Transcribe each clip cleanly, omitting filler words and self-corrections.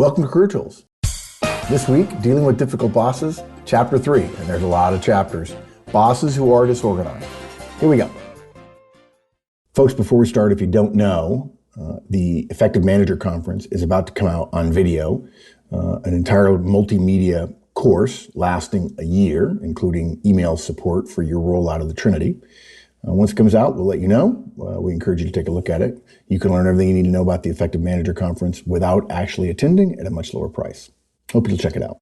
Welcome to Career Tools. This week, dealing with difficult bosses, chapter 3, and there's a lot of chapters. Bosses who are disorganized. Here we go. Folks, before we start, if you don't know, the Effective Manager Conference is about to come out on video, an entire multimedia course lasting a year, including email support for your rollout of the Trinity. Once it comes out, we'll let you know. We encourage you to take a look at it. You can learn everything you need to know about the Effective Manager Conference without actually attending at a much lower price. Hope you'll check it out.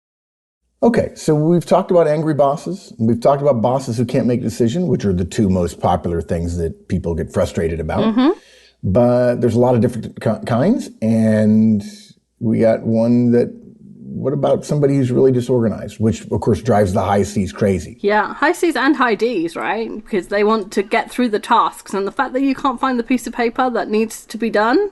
Okay, so we've talked about angry bosses. We've talked about bosses who can't make a decision, which are the two most popular things that people get frustrated about. Mm-hmm. But there's a lot of different kinds, and we got one that, what about somebody who's really disorganized, which of course drives the high C's crazy. Yeah, high C's and high D's, right? Because they want to get through the tasks, and the fact that you can't find the piece of paper that needs to be done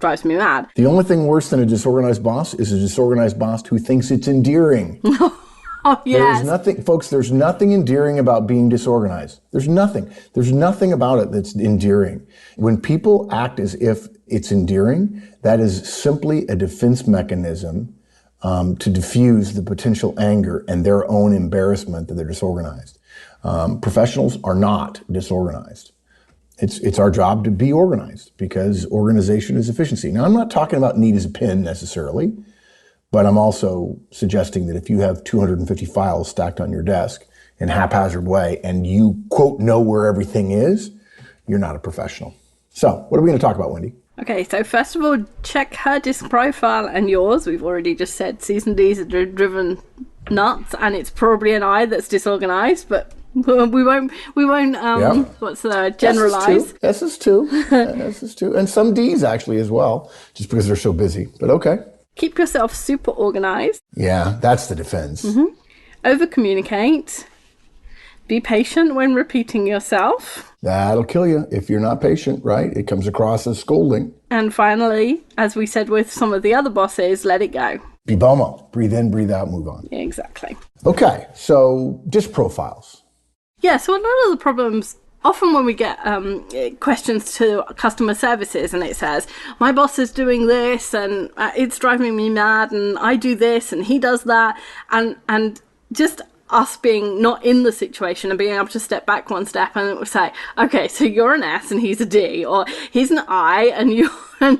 drives me mad. The only thing worse than a disorganized boss is a disorganized boss who thinks it's endearing. Oh, yes. There's nothing, folks, there's nothing endearing about being disorganized. There's nothing. There's nothing about it that's endearing. When people act as if it's endearing, that is simply a defense mechanism to diffuse the potential anger and their own embarrassment that they're disorganized. Professionals are not disorganized. It's our job to be organized because organization is efficiency. Now, I'm not talking about neat as a pin necessarily, but I'm also suggesting that if you have 250 files stacked on your desk in a haphazard way and you, quote, know where everything is, you're not a professional. So what are we going to talk about, Wendy? Okay, so first of all, check her disk profile and yours. We've already just said C's and D's are driven nuts, and it's probably an I that's disorganized, but we won't generalize. S is two. S is two. And some D's actually as well, just because they're so busy, but okay. Keep yourself super organized. Yeah, that's the defense. Mm-hmm. Over-communicate. Be patient when repeating yourself. That'll kill you if you're not patient, right? It comes across as scolding. And finally, as we said with some of the other bosses, let it go. Be BOMO. Breathe in, breathe out, move on. Yeah, exactly. Okay, so disk profiles. Yeah, so a lot of the problems, often when we get questions to customer services and it says, my boss is doing this and it's driving me mad and I do this and he does that, and just us being not in the situation and being able to step back one step and say, okay, so you're an S and he's a D, or he's an I and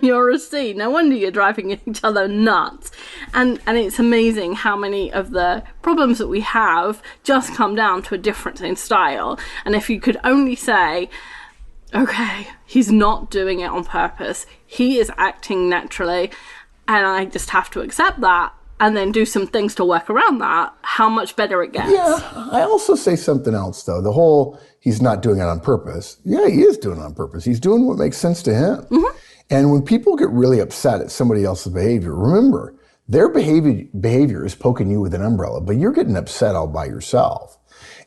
you're a C. No wonder you're driving each other nuts. And it's amazing how many of the problems that we have just come down to a difference in style. And if you could only say, okay, he's not doing it on purpose, he is acting naturally, and I just have to accept that, and then do some things to work around that, how much better it gets. Yeah, I also say something else, though. The whole, he's not doing it on purpose. Yeah, he is doing it on purpose. He's doing what makes sense to him. Mm-hmm. And when people get really upset at somebody else's behavior, remember, their behavior is poking you with an umbrella, but you're getting upset all by yourself.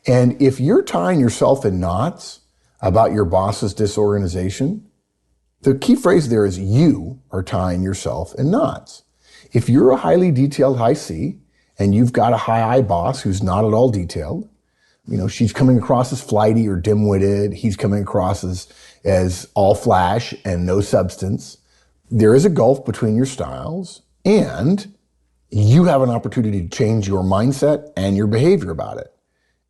And if you're tying yourself in knots about your boss's disorganization, the key phrase there is you are tying yourself in knots. If you're a highly detailed high C and you've got a high I boss who's not at all detailed, you know, she's coming across as flighty or dim-witted, he's coming across as all flash and no substance, there is a gulf between your styles, and you have an opportunity to change your mindset and your behavior about it.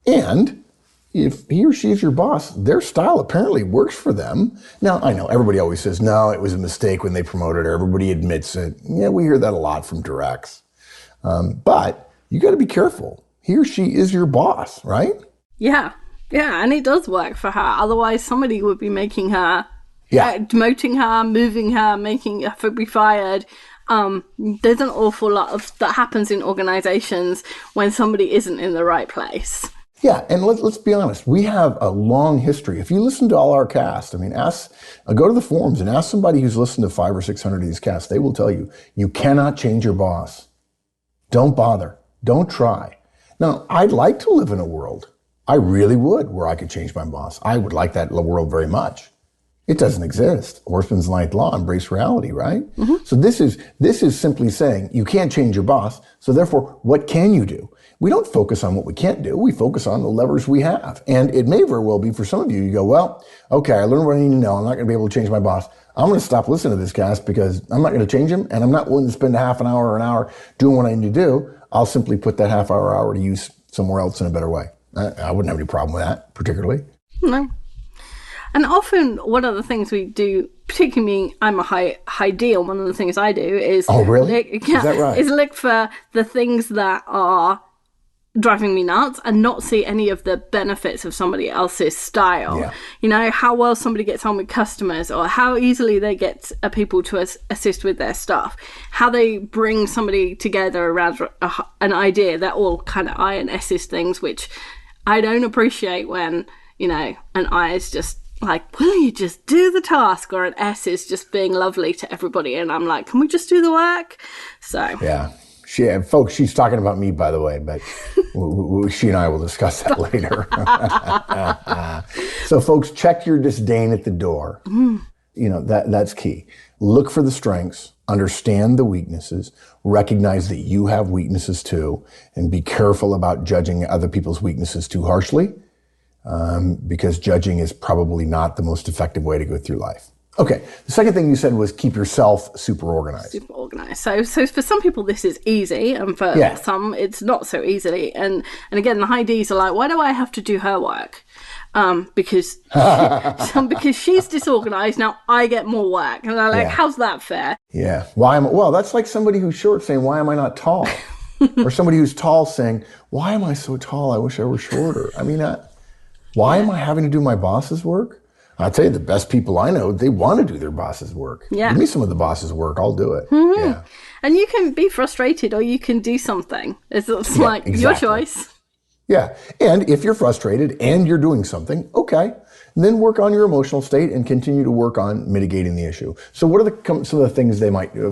And if he or she is your boss, their style apparently works for them. Now, I know everybody always says, no, it was a mistake when they promoted her. Everybody admits it. Yeah, we hear that a lot from directs. But you got to be careful. He or she is your boss, right? Yeah, and it does work for her. Otherwise, somebody would be making her, demoting her, moving her, making her be fired. There's an awful lot of that happens in organizations when somebody isn't in the right place. Yeah, and let's be honest. We have a long history. If you listen to all our casts, I mean, go to the forums and ask somebody who's listened to 500 or 600 of these casts. They will tell you cannot change your boss. Don't bother. Don't try. Now, I'd like to live in a world, I really would, where I could change my boss. I would like that world very much. It doesn't exist. Horseman's ninth law, embrace reality, right? So this is simply saying you can't change your boss, so therefore, what can you do? We don't focus on what we can't do. We focus on the levers we have. And it may very well be for some of you, you go, well, okay, I learned what I need to know. I'm not going to be able to change my boss. I'm going to stop listening to this guy because I'm not going to change him, and I'm not willing to spend a half an hour or an hour doing what I need to do. I'll simply put that half hour to use somewhere else in a better way. I wouldn't have any problem with that, particularly. No. And often one of the things we do, particularly me, I'm a high deal, one of the things I do is... Oh, really? Is that right? Is look for the things that are driving me nuts and not see any of the benefits of somebody else's style. Yeah. You know, how well somebody gets on with customers, or how easily they get people to assist with their stuff, how they bring somebody together around an idea. They're all kind of I and S's things, which I don't appreciate when, you know, an I is just like, will you just do the task? Or an S is just being lovely to everybody. And I'm like, can we just do the work? So... Yeah. Folks, she's talking about me, by the way, but she and I will discuss that later. So, folks, check your disdain at the door. You know, that's key. Look for the strengths, understand the weaknesses, recognize that you have weaknesses too, and be careful about judging other people's weaknesses too harshly, because judging is probably not the most effective way to go through life. Okay, the second thing you said was keep yourself super organized. Super organized. So for some people this is easy, and for some it's not so easy. And again, the high Ds are like, why do I have to do her work? Because she's disorganized. Now I get more work, and I'm like, how's that fair? Yeah. Well, that's like somebody who's short saying, why am I not tall? Or somebody who's tall saying, why am I so tall? I wish I were shorter. I mean, why am I having to do my boss's work? I'll tell you, the best people I know, they want to do their boss's work. Yeah. Give me some of the boss's work, I'll do it. Yeah. And you can be frustrated, or you can do something. It's like your choice. Yeah. And if you're frustrated and you're doing something, okay, then work on your emotional state and continue to work on mitigating the issue. So what are some of the things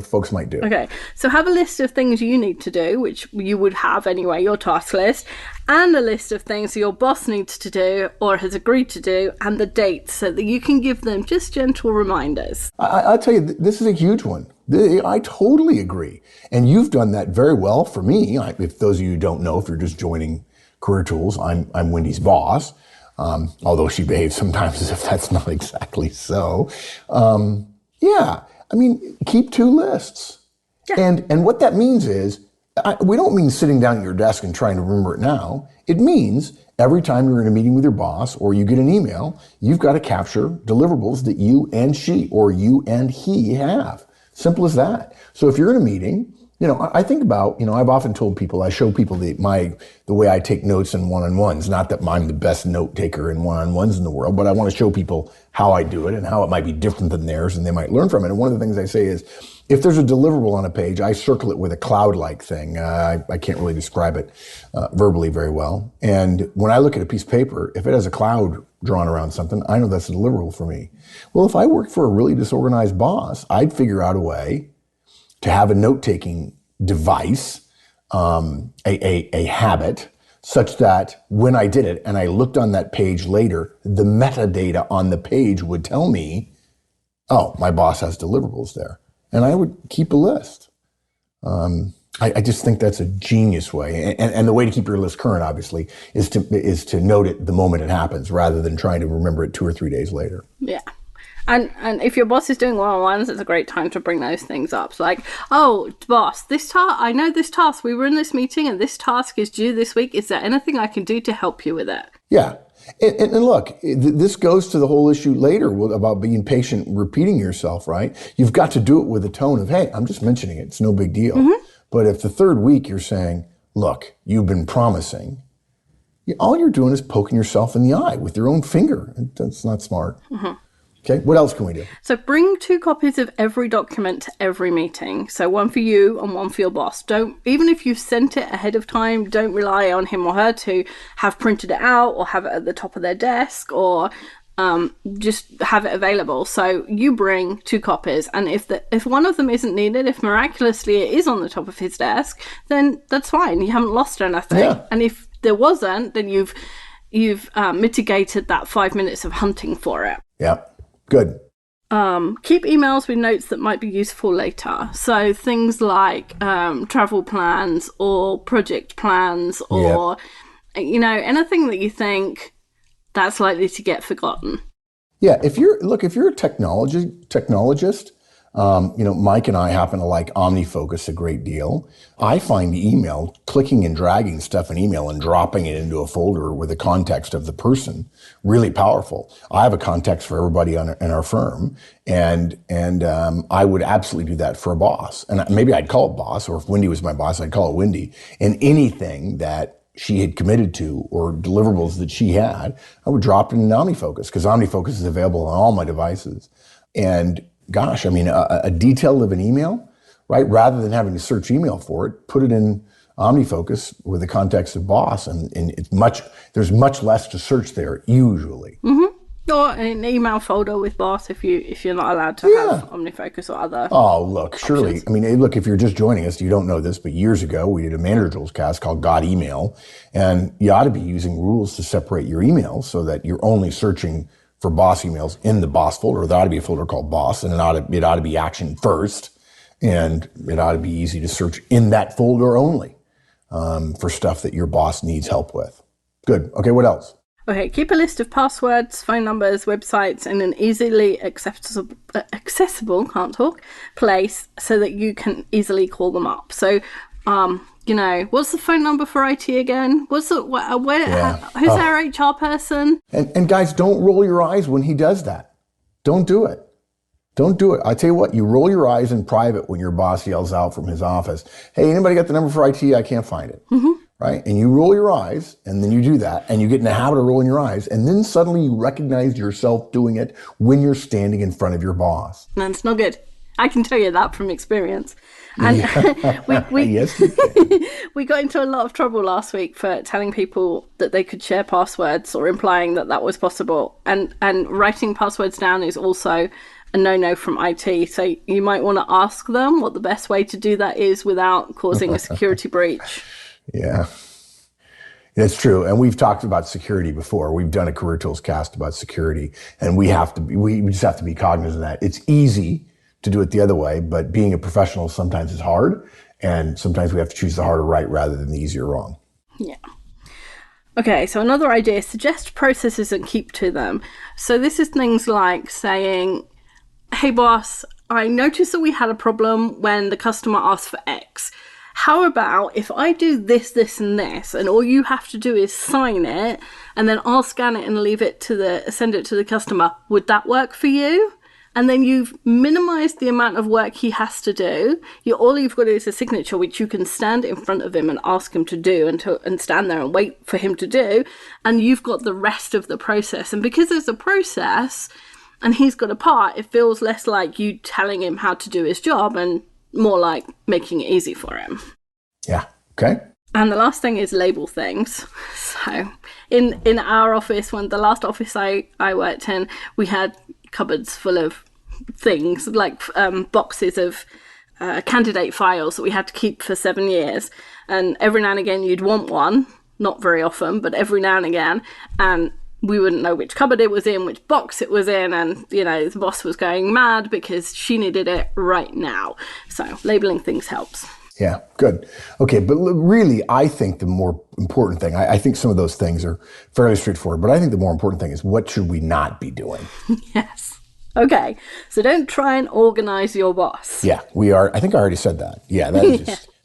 folks might do? Okay. So have a list of things you need to do, which you would have anyway, your task list, and a list of things your boss needs to do or has agreed to do, and the dates, so that you can give them just gentle reminders. I'll tell you, this is a huge one. I totally agree. And you've done that very well for me. If those of you who don't know, if you're just joining Career Tools, I'm Wendy's boss. Although she behaves sometimes as if that's not exactly so. I mean, keep two lists. Yeah. And what that means is, we don't mean sitting down at your desk and trying to remember it now. It means every time you're in a meeting with your boss or you get an email, you've got to capture deliverables that you and she or you and he have. Simple as that. So if you're in a meeting, you know, I think about, you know, I've often told people, I show people the way I take notes in one-on-ones. Not that I'm the best note taker in one-on-ones in the world, but I want to show people how I do it and how it might be different than theirs and they might learn from it. And one of the things I say is, if there's a deliverable on a page, I circle it with a cloud-like thing. I can't really describe it verbally very well. And when I look at a piece of paper, if it has a cloud drawn around something, I know that's a deliverable for me. Well, if I worked for a really disorganized boss, I'd figure out a way to have a note-taking device, a habit, such that when I did it and I looked on that page later, the metadata on the page would tell me, oh, my boss has deliverables there. And I would keep a list. I just think that's a genius way. And the way to keep your list current, obviously, is to note it the moment it happens rather than trying to remember it 2 or 3 days later. Yeah. And if your boss is doing one-on-ones, it's a great time to bring those things up. So like, oh, boss, I know this task. We were in this meeting and this task is due this week. Is there anything I can do to help you with it? Yeah. And look, this goes to the whole issue later about being patient, repeating yourself, right? You've got to do it with a tone of, hey, I'm just mentioning it. It's no big deal. Mm-hmm. But if the third week you're saying, look, you've been promising, all you're doing is poking yourself in the eye with your own finger. That's not smart. Mm-hmm. Okay, what else can we do? So bring 2 copies of every document to every meeting. So one for you and one for your boss. Even if you've sent it ahead of time, don't rely on him or her to have printed it out or have it at the top of their desk or just have it available. So you bring 2 copies, and if one of them isn't needed, if miraculously it is on the top of his desk, then that's fine. You haven't lost anything. Yeah. And if there wasn't, then you've mitigated that 5 minutes of hunting for it. Yeah. Good. Keep emails with notes that might be useful later. So things like travel plans or project plans or, anything that you think that's likely to get forgotten. Yeah, if you're a technologist, Mike and I happen to like OmniFocus a great deal. I find email, clicking and dragging stuff in email and dropping it into a folder with the context of the person, really powerful. I have a context for everybody in our firm, and I would absolutely do that for a boss. And maybe I'd call it boss, or if Wendy was my boss, I'd call it Wendy. And anything that she had committed to or deliverables that she had, I would drop it in OmniFocus, because OmniFocus is available on all my devices. And gosh, I mean, a detail of an email, right? Rather than having to search email for it, put it in OmniFocus with the context of boss, and there's much less to search there usually. Mm-hmm. Or an email folder with boss if you're not allowed to have OmniFocus or other. Oh, look, surely. I mean, look, if you're just joining us, you don't know this, but years ago we did a Manager Tools cast called God Email, and you ought to be using rules to separate your emails so that you're only searching for boss emails in the boss folder. There ought to be a folder called boss, and it ought to be action first, and it ought to be easy to search in that folder only for stuff that your boss needs help with. Good. Okay, what else? Okay, keep a list of passwords, phone numbers, websites in an easily accessible place so that you can easily call them up. So, what's the phone number for IT again? Who's our HR person? And guys, don't roll your eyes when he does that. Don't do it. Don't do it. I tell you what, you roll your eyes in private when your boss yells out from his office, "Hey, anybody got the number for IT? I can't find it." Mm-hmm. Right? And you roll your eyes, and then you do that, and you get in the habit of rolling your eyes, and then suddenly you recognize yourself doing it when you're standing in front of your boss. And it's not good. I can tell you that from experience. And Yes, you can. We got into a lot of trouble last week for telling people that they could share passwords or implying that was possible. And writing passwords down is also a no-no from IT. So you might want to ask them what the best way to do that is without causing a security breach. Yeah, it's true. And we've talked about security before. We've done a Career Tools cast about security, and we just have to be cognizant of that. It's easy to do it the other way, but being a professional sometimes is hard, and sometimes we have to choose the harder right rather than the easier wrong. Yeah. Okay, so another idea, suggest processes and keep to them. So this is things like saying, "Hey boss, I noticed that we had a problem when the customer asked for X. How about if I do this, this, and this, and all you have to do is sign it, and then I'll scan it and send it to the customer. Would that work for you?" And then you've minimized the amount of work he has to do. All you've got is a signature, which you can stand in front of him and ask him to do, and stand there and wait for him to do. And you've got the rest of the process. And because there's a process and he's got a part, it feels less like you telling him how to do his job and more like making it easy for him. Yeah. Okay. And the last thing is label things. So in our office, the last office I worked in, we had cupboards full of things like boxes of candidate files that we had to keep for 7 years. And every now and again you'd want one, not very often, but every now and again. And we wouldn't know which cupboard it was in, which box it was in, and, the boss was going mad because she needed it right now. So labeling things helps. Yeah, good. Okay, but really, I think the more important thing, I think some of those things are fairly straightforward, but I think the more important thing is, what should we not be doing? Yes. Okay, so don't try and organize your boss. Yeah, I think I already said that. Yeah,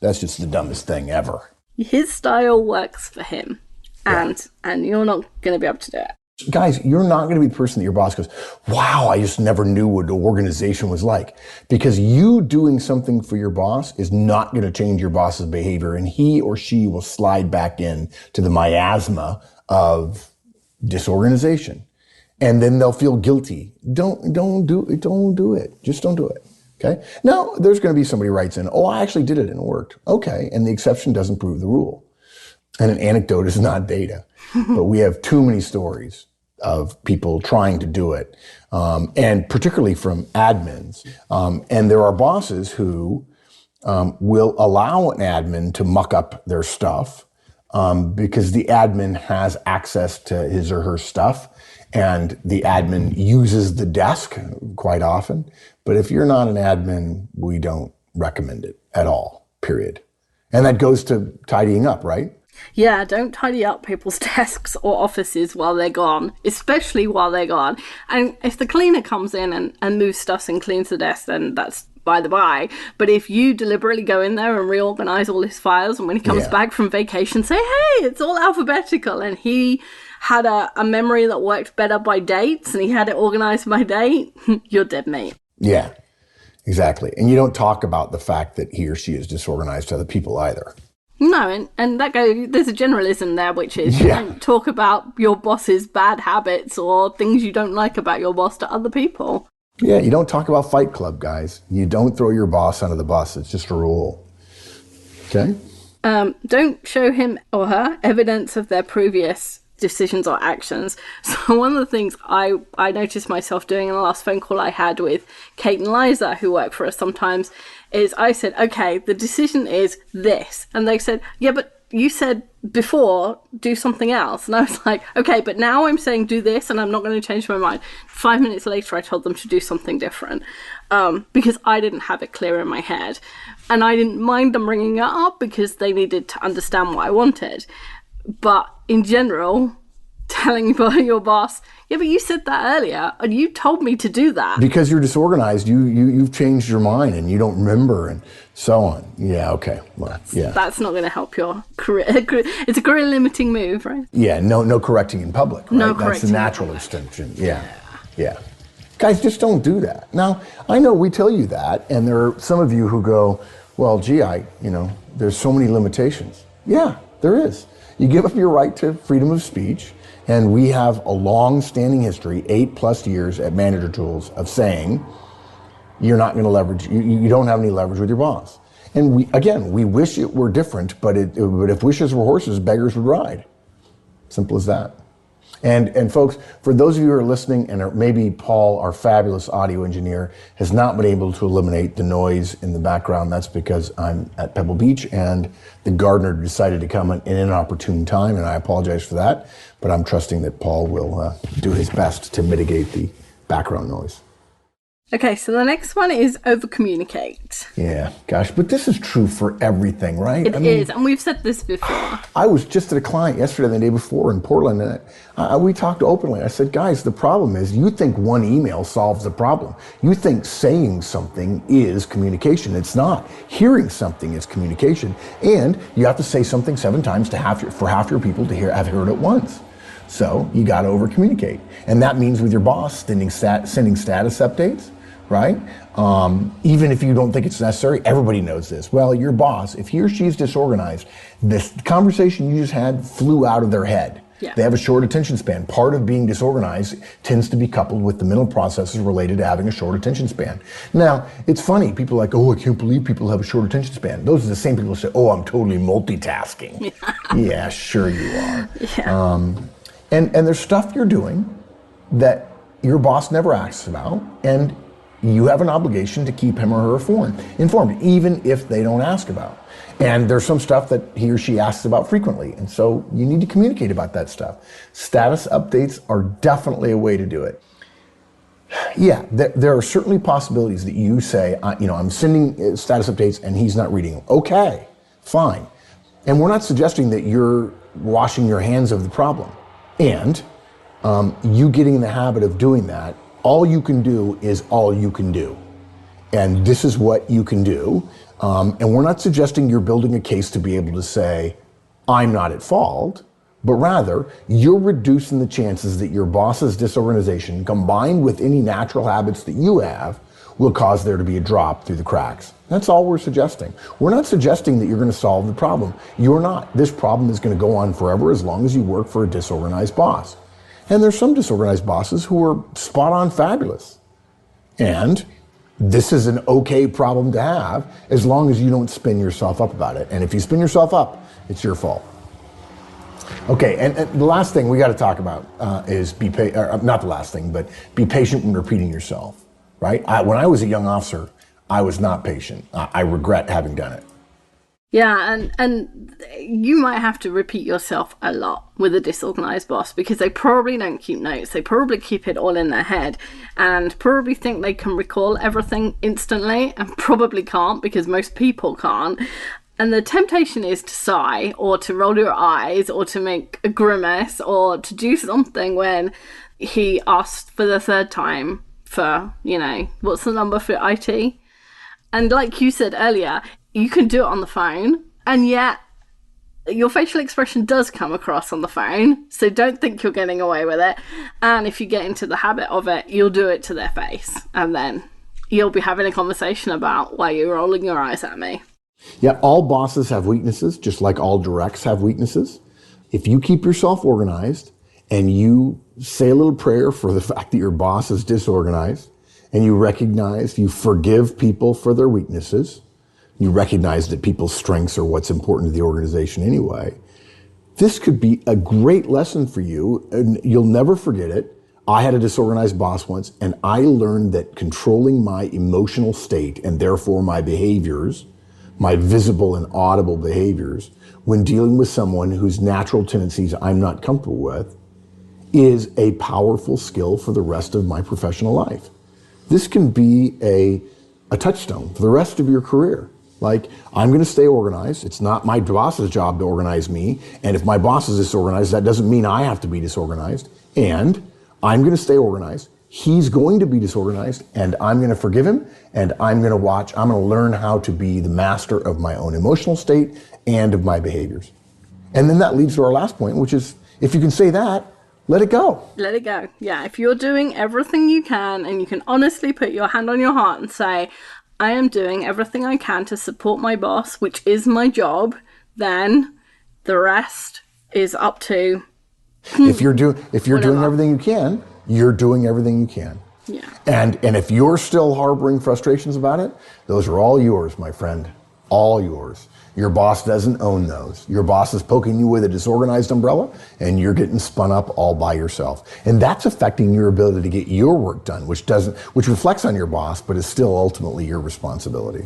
that's just the dumbest thing ever. His style works for him. And you're not going to be able to do it. Guys, you're not going to be the person that your boss goes, "Wow, I just never knew what organization was like." Because you doing something for your boss is not going to change your boss's behavior, and he or she will slide back in to the miasma of disorganization. And then they'll feel guilty. Don't do it. Don't do it. Just don't do it. Okay? Now, there's going to be somebody writes in, "Oh, I actually did it and it worked." Okay, and the exception doesn't prove the rule. And an anecdote is not data, but we have too many stories of people trying to do it, and particularly from admins. And there are bosses who will allow an admin to muck up their stuff, because the admin has access to his or her stuff, and the admin uses the desk quite often. But if you're not an admin, we don't recommend it at all, period. And that goes to tidying up, right? Yeah, don't tidy up people's desks or offices while they're gone, especially while they're gone. And if the cleaner comes in and moves stuff and cleans the desk, then that's by the by. But if you deliberately go in there and reorganize all his files, and when he comes back from vacation, say, hey, it's all alphabetical, and he had a memory that worked better by dates, and he had it organized by date, you're dead meat. Yeah, exactly. And you don't talk about the fact that he or she is disorganized to other people either. No, and there's a generalism there, which is you don't talk about your boss's bad habits or things you don't like about your boss to other people. Yeah, you don't talk about Fight Club, guys. You don't throw your boss under the bus. It's just a rule. Okay? Don't show him or her evidence of their previous decisions or actions. So one of the things I noticed myself doing in the last phone call I had with Kate and Liza, who work for us sometimes, is I said, okay, the decision is this. And they said, yeah, but you said before, do something else. And I was like, okay, but now I'm saying do this and I'm not going to change my mind. 5 minutes later, I told them to do something different because I didn't have it clear in my head. And I didn't mind them bringing it up because they needed to understand what I wanted. But in general, telling your boss, yeah, but you said that earlier and you told me to do that. Because you're disorganized, you've changed your mind and you don't remember and so on. Yeah, okay. Well, that's not going to help your career. It's a career limiting move, right? Yeah, no correcting in public, right? No That's correcting the natural extension. Yeah. Guys, just don't do that. Now, I know we tell you that, and there are some of you who go, well, gee, there's so many limitations. Yeah, there is. You give up your right to freedom of speech, and we have a long-standing history, 8+ years at Manager Tools, of saying you're not going to leverage, you don't have any leverage with your boss. And we wish it were different, but if wishes were horses, beggars would ride. Simple as that. And folks, for those of you who are listening, and maybe Paul, our fabulous audio engineer, has not been able to eliminate the noise in the background, that's because I'm at Pebble Beach and the gardener decided to come in an inopportune time, and I apologize for that, but I'm trusting that Paul will do his best to mitigate the background noise. Okay, so the next one is over-communicate. Yeah, gosh, but this is true for everything, right? It is, and we've said this before. I was just at a client yesterday and the day before in Portland, and we talked openly. I said, guys, the problem is you think one email solves the problem. You think saying something is communication. It's not. Hearing something is communication, and you have to say something 7 times for half your people to have heard it once. So you got to over-communicate, and that means with your boss sending status updates. Right? Even if you don't think it's necessary, everybody knows this. Well, your boss, if he or she is disorganized, this conversation you just had flew out of their head. Yeah. They have a short attention span. Part of being disorganized tends to be coupled with the mental processes related to having a short attention span. Now, it's funny. People are like, oh, I can't believe people have a short attention span. Those are the same people who say, oh, I'm totally multitasking. Yeah, sure you are. Yeah. And there's stuff you're doing that your boss never asks about, and you have an obligation to keep him or her informed, even if they don't ask about. And there's some stuff that he or she asks about frequently, and so you need to communicate about that stuff. Status updates are definitely a way to do it. Yeah, there are certainly possibilities that you say, I'm sending status updates and he's not reading them. Okay, fine. And we're not suggesting that you're washing your hands of the problem. And you getting in the habit of doing that, all you can do is all you can do. And this is what you can do. And we're not suggesting you're building a case to be able to say, I'm not at fault, but rather you're reducing the chances that your boss's disorganization combined with any natural habits that you have will cause there to be a drop through the cracks. That's all we're suggesting. We're not suggesting that you're going to solve the problem. You're not. This problem is going to go on forever as long as you work for a disorganized boss. And there's some disorganized bosses who are spot on fabulous. And this is an okay problem to have as long as you don't spin yourself up about it. And if you spin yourself up, it's your fault. Okay, and the last thing we got to talk about is not the last thing, but be patient when repeating yourself, right? When I was a young officer, I was not patient. I regret having done it. Yeah, and you might have to repeat yourself a lot with a disorganized boss because they probably don't keep notes. They probably keep it all in their head and probably think they can recall everything instantly and probably can't because most people can't. And the temptation is to sigh or to roll your eyes or to make a grimace or to do something when he asked for the third time for, what's the number for IT? And like you said earlier, you can do it on the phone, and yet your facial expression does come across on the phone, so don't think you're getting away with it. And if you get into the habit of it, you'll do it to their face, and then you'll be having a conversation about why you're rolling your eyes at me. Yeah, all bosses have weaknesses, just like all directs have weaknesses. If you keep yourself organized and you say a little prayer for the fact that your boss is disorganized, and you forgive people for their weaknesses, you recognize that people's strengths are what's important to the organization anyway, this could be a great lesson for you, and you'll never forget it. I had a disorganized boss once, and I learned that controlling my emotional state, and therefore my behaviors, my visible and audible behaviors, when dealing with someone whose natural tendencies I'm not comfortable with, is a powerful skill for the rest of my professional life. This can be a touchstone for the rest of your career. Like, I'm going to stay organized. It's not my boss's job to organize me. And if my boss is disorganized, that doesn't mean I have to be disorganized. And I'm going to stay organized. He's going to be disorganized, and I'm going to forgive him, and I'm going to learn how to be the master of my own emotional state and of my behaviors. And then that leads to our last point, which is, if you can say that, let it go. Let it go. Yeah, if you're doing everything you can and you can honestly put your hand on your heart and say, I am doing everything I can to support my boss, which is my job, then the rest is up to if you're doing everything you can, you're doing everything you can. Yeah. And if you're still harboring frustrations about it, those are all yours, my friend. All yours. Your boss doesn't own those. Your boss is poking you with a disorganized umbrella, and you're getting spun up all by yourself. And that's affecting your ability to get your work done, which reflects on your boss, but is still ultimately your responsibility.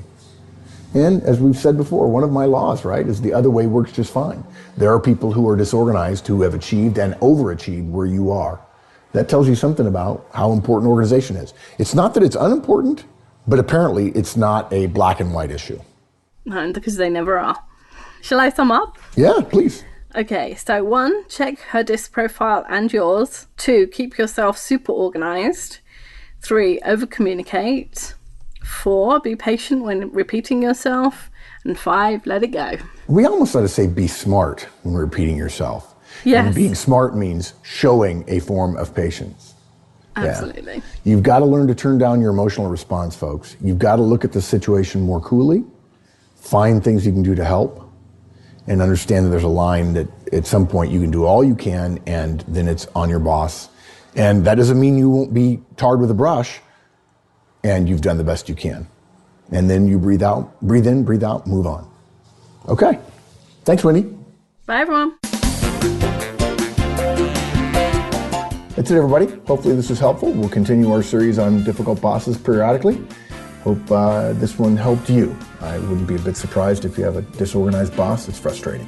And as we've said before, one of my laws, right, is the other way works just fine. There are people who are disorganized who have achieved and overachieved where you are. That tells you something about how important organization is. It's not that it's unimportant, but apparently it's not a black and white issue. No, because they never are. Shall I sum up? Yeah, please. Okay, so 1, check her disc profile and yours. 2, keep yourself super organized. 3, over-communicate. 4, be patient when repeating yourself. And 5, let it go. We almost ought to say be smart when repeating yourself. Yes. And being smart means showing a form of patience. Absolutely. Yeah. You've got to learn to turn down your emotional response, folks. You've got to look at the situation more coolly, find things you can do to help, and understand that there's a line that at some point you can do all you can, and then it's on your boss. And that doesn't mean you won't be tarred with a brush, and you've done the best you can. And then you breathe in, breathe out, move on. Okay. Thanks, Wendy. Bye, everyone. That's it, everybody. Hopefully this was helpful. We'll continue our series on difficult bosses periodically. Hope this one helped you. I wouldn't be a bit surprised if you have a disorganized boss. It's frustrating.